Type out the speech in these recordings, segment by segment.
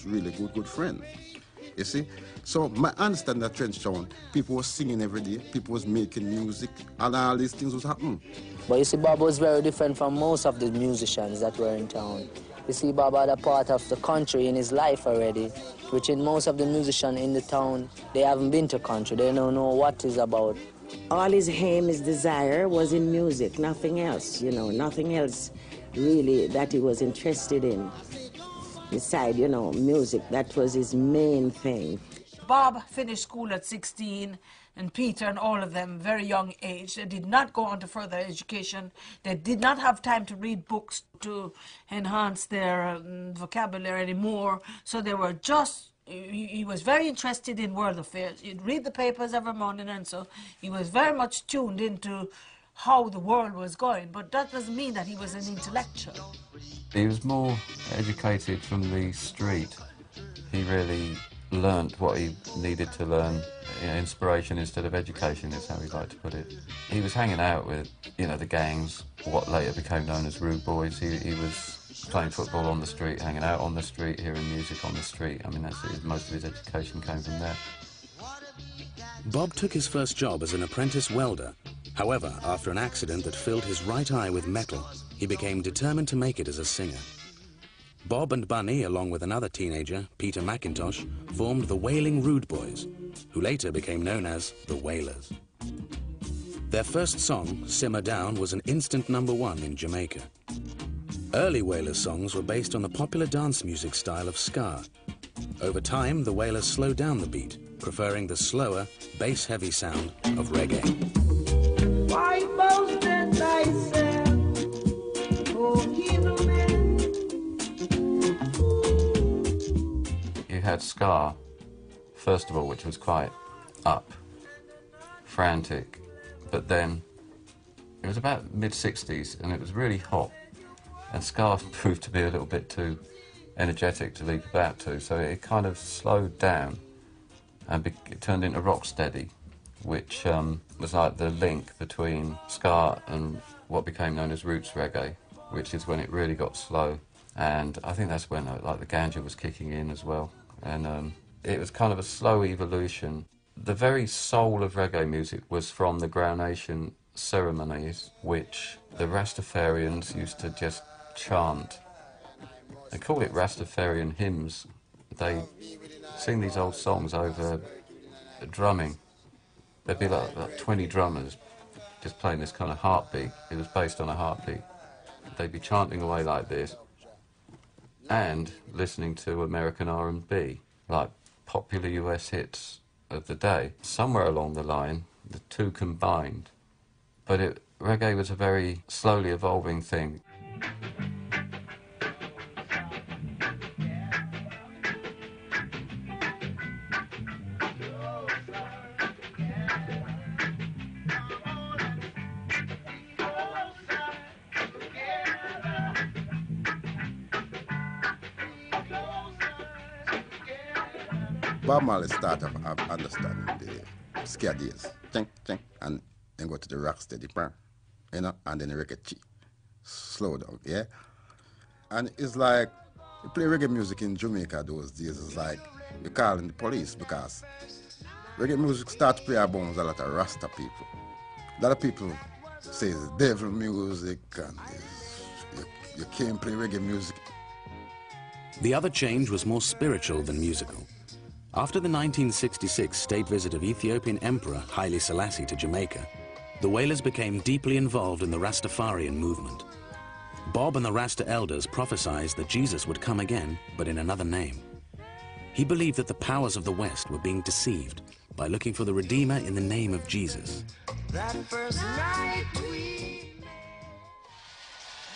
really good friend. You see? So my understanding that Trench Town, people were singing every day, people was making music, and all these things was happening. But you see, Bob was very different from most of the musicians that were in town. You see, Bob had a part of the country in his life already, which in most of the musicians in the town, they haven't been to country, they don't know what it's about. All his aim, his desire was in music, nothing else, you know, nothing else really that he was interested in. Besides, you know, music, that was his main thing. Bob finished school at 16, and Peter and all of them, very young age. They did not go on to further education. They did not have time to read books to enhance their vocabulary anymore. So they were just, he was very interested in world affairs. He'd read the papers every morning, and so he was very much tuned into how the world was going. But that doesn't mean that he was an intellectual. He was more educated from the street. He really learnt what he needed to learn. You know, inspiration instead of education is how he liked to put it. He was hanging out with, you know, the gangs, what later became known as Rude Boys. He was playing football on the street, hanging out on the street, hearing music on the street. I mean, that's it. Most of his education came from there. Bob took his first job as an apprentice welder. However, after an accident that filled his right eye with metal, he became determined to make it as a singer. Bob and Bunny, along with another teenager, Peter McIntosh, formed the Wailing Rude Boys, who later became known as the Wailers. Their first song, Simmer Down, was an instant #1 in Jamaica. Early Wailers songs were based on the popular dance music style of ska. Over time, the Wailers slowed down the beat, preferring the slower, bass-heavy sound of reggae. Why boasted thyself, O evil man? You had ska, first of all, which was quite up, frantic, but then it was about mid-60s and it was really hot, and ska proved to be a little bit too energetic to leap about to, so it kind of slowed down and it turned into rocksteady, which was like the link between ska and what became known as roots reggae, which is when it really got slow. And I think that's when like the ganja was kicking in as well, and it was kind of a slow evolution. The very soul of reggae music was from the Crown Nation ceremonies, which the Rastafarians used to just chant. They call it Rastafarian hymns. They sing these old songs over drumming. There'd be like 20 drummers just playing this kind of heartbeat. It was based on a heartbeat. They'd be chanting away like this and listening to American R&B, like popular US hits of the day. Somewhere along the line, the two combined. But reggae was a very slowly evolving thing. Bob Marley started understanding the ska days, ching, ching, and then go to the rock steady, you know, and then the reggae chi, slow down, yeah? And it's like, you play reggae music in Jamaica those days, it's like you're calling the police, because reggae music starts to play amongst a lot of Rasta people. A lot of people say it's devil music, and you can't play reggae music. The other change was more spiritual than musical. After the 1966 state visit of Ethiopian Emperor Haile Selassie to Jamaica, the Wailers became deeply involved in the Rastafarian movement. Bob and the Rasta elders prophesied that Jesus would come again, but in another name. He believed that the powers of the West were being deceived by looking for the Redeemer in the name of Jesus. That first night we...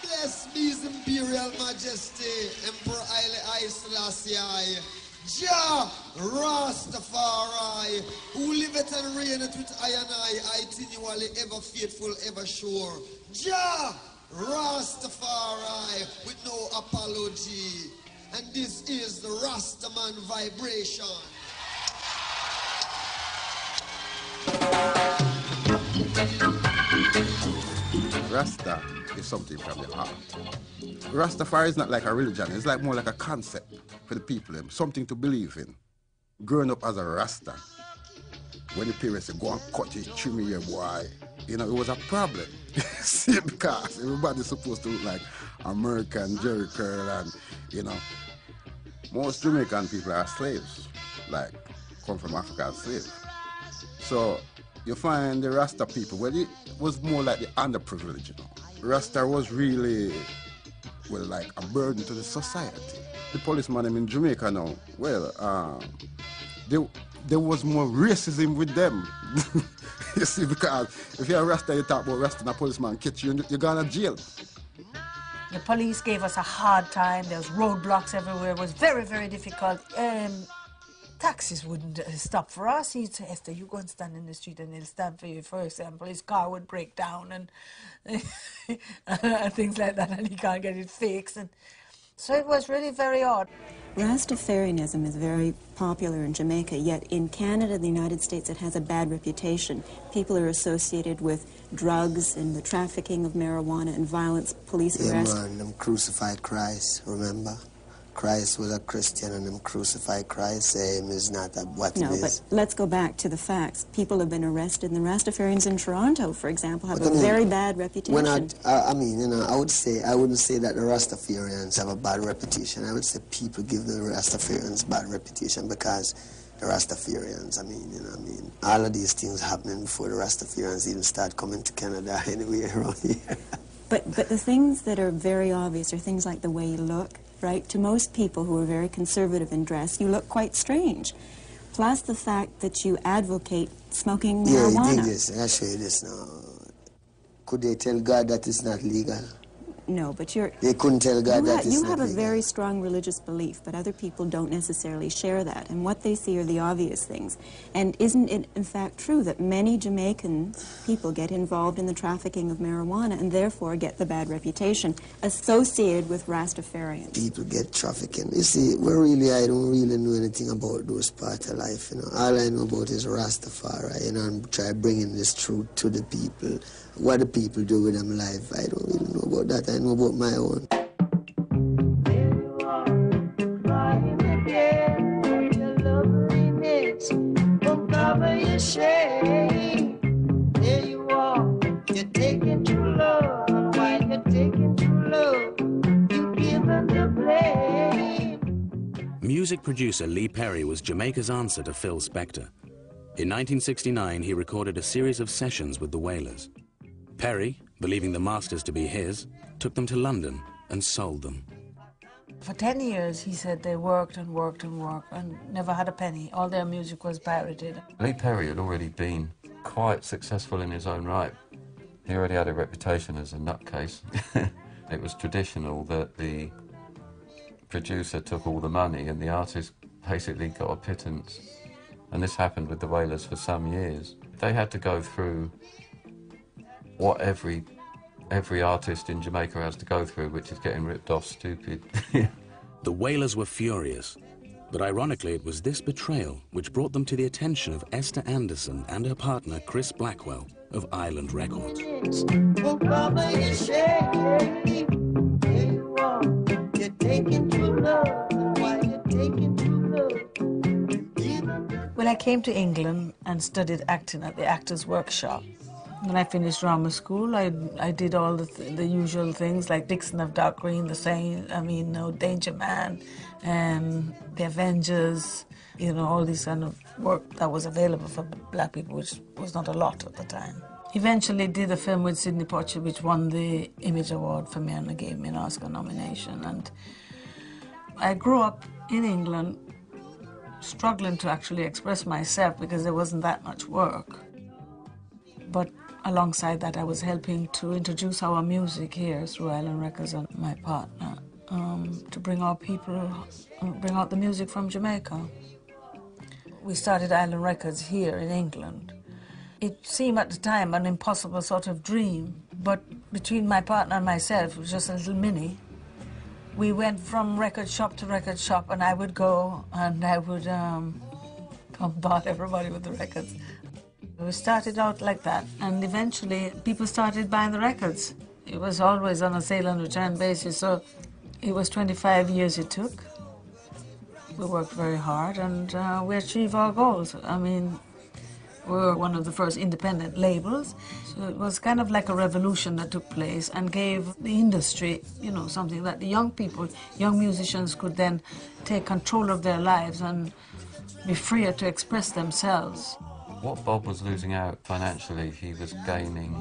Blessed be His Imperial Majesty, Emperor Haile Selassie, Jah Rastafari, who liveth and reigneth with I and I continually, ever faithful, ever sure. Jah Rastafari, with no apology. And this is the Rastaman vibration. Rasta is something from the heart. Rastafari is not like a religion, it's like more like a concept for the people, something to believe in. Growing up as a Rasta, when the parents say, go and cut your trim your boy, you know, it was a problem. See, because everybody's supposed to look like American Jerry Curl and, you know, most Jamaican people are slaves, like, come from Africa as slaves. So you find the Rasta people, well, it was more like the underprivileged, you know. Rasta was really, well, like a burden to the society. The policeman in Jamaica now, well, there was more racism with them. You see, because if you're a Rasta, you talk about Rasta and a policeman catch you, you're going to jail. The police gave us a hard time. There was roadblocks everywhere. It was very, very difficult. Taxis wouldn't stop for us. He'd say, Esther, you go and stand in the street and they'll stand for you. For example, his car would break down and things like that, and he can't get it fixed. And so it was really very odd. Rastafarianism is very popular in Jamaica, yet in Canada, the United States, it has a bad reputation. People are associated with drugs and the trafficking of marijuana and violence, police arrest. Yeah, man, them crucified Christ, remember? Christ was a Christian and them crucified Christ, is not what it is. No, but let's go back to the facts. People have been arrested, and the Rastafarians in Toronto, for example, have a very bad reputation. I mean, you know, I wouldn't say that the Rastafarians have a bad reputation. I would say people give the Rastafarians bad reputation because the Rastafarians, all of these things happening before the Rastafarians even start coming to Canada anywhere around here. But the things that are very obvious are things like the way you look. Right? To most people who are very conservative in dress, you look quite strange. Plus the fact that you advocate smoking marijuana. Yeah, this. I'll show you this now. Could they tell God that it's not legal? No, but they couldn't tell God that it's not legal. You have a very strong religious belief, but other people don't necessarily share that. And what they see are the obvious things. And isn't it, in fact, true that many Jamaican people get involved in the trafficking of marijuana and therefore get the bad reputation associated with Rastafarians? People get trafficking. You see, I don't really know anything about those parts of life, you know. All I know about is Rastafari, you know, and try bringing this truth to the people. What the people do with them life, I don't really know about that. I know about my own. There you are, crying again for your loveliness, won't cover your shame. There you are, you're taking true love, and while you're taking true love, you give them the blame. Music producer Lee Perry was Jamaica's answer to Phil Spector. In 1969, he recorded a series of sessions with the Wailers. Perry, believing the masters to be his, took them to London and sold them. For 10 years, he said they worked and worked and worked and never had a penny. All their music was pirated. Lee Perry had already been quite successful in his own right. He already had a reputation as a nutcase. It was traditional that the producer took all the money and the artist basically got a pittance. And this happened with the Wailers for some years. They had to go through what every artist in Jamaica has to go through, which is getting ripped off stupid. The Wailers were furious, but ironically it was this betrayal which brought them to the attention of Esther Anderson and her partner Chris Blackwell of Island Records. Well, I came to England and studied acting at the Actors Workshop. When I finished drama school, I did all the usual things like Dixon of Dark Green, The Saint, Danger Man, The Avengers, all this kind of work that was available for black people, which was not a lot at the time. Eventually did a film with Sidney Poitier, which won the Image Award for me and gave me an Oscar nomination. And I grew up in England struggling to actually express myself because there wasn't that much work. But alongside that, I was helping to introduce our music here through Island Records and my partner to bring out the music from Jamaica. We started Island Records here in England. It seemed at the time an impossible sort of dream, but between my partner and myself, it was just a little mini. We went from record shop to record shop, and I would go and I would bombard everybody with the records. We started out like that, and eventually people started buying the records. It was always on a sale and return basis, so it was 25 years it took. We worked very hard, and we achieved our goals. I mean, we were one of the first independent labels, so it was kind of like a revolution that took place and gave the industry, you know, something that the young people, young musicians could then take control of their lives and be freer to express themselves. What Bob was losing out financially, he was gaining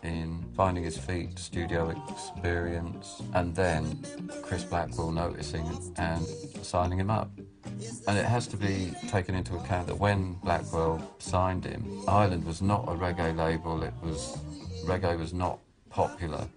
in finding his feet, studio experience, and then Chris Blackwell noticing and signing him up. And it has to be taken into account that when Blackwell signed him, Island was not a reggae label, reggae was not popular.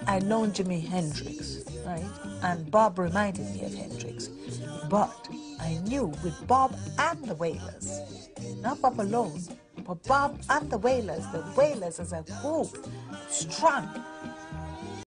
I'd known Jimi Hendrix, right? And Bob reminded me of Hendrix. But I knew with Bob and the Wailers, not Bob alone, but Bob and the Wailers as a group, strong.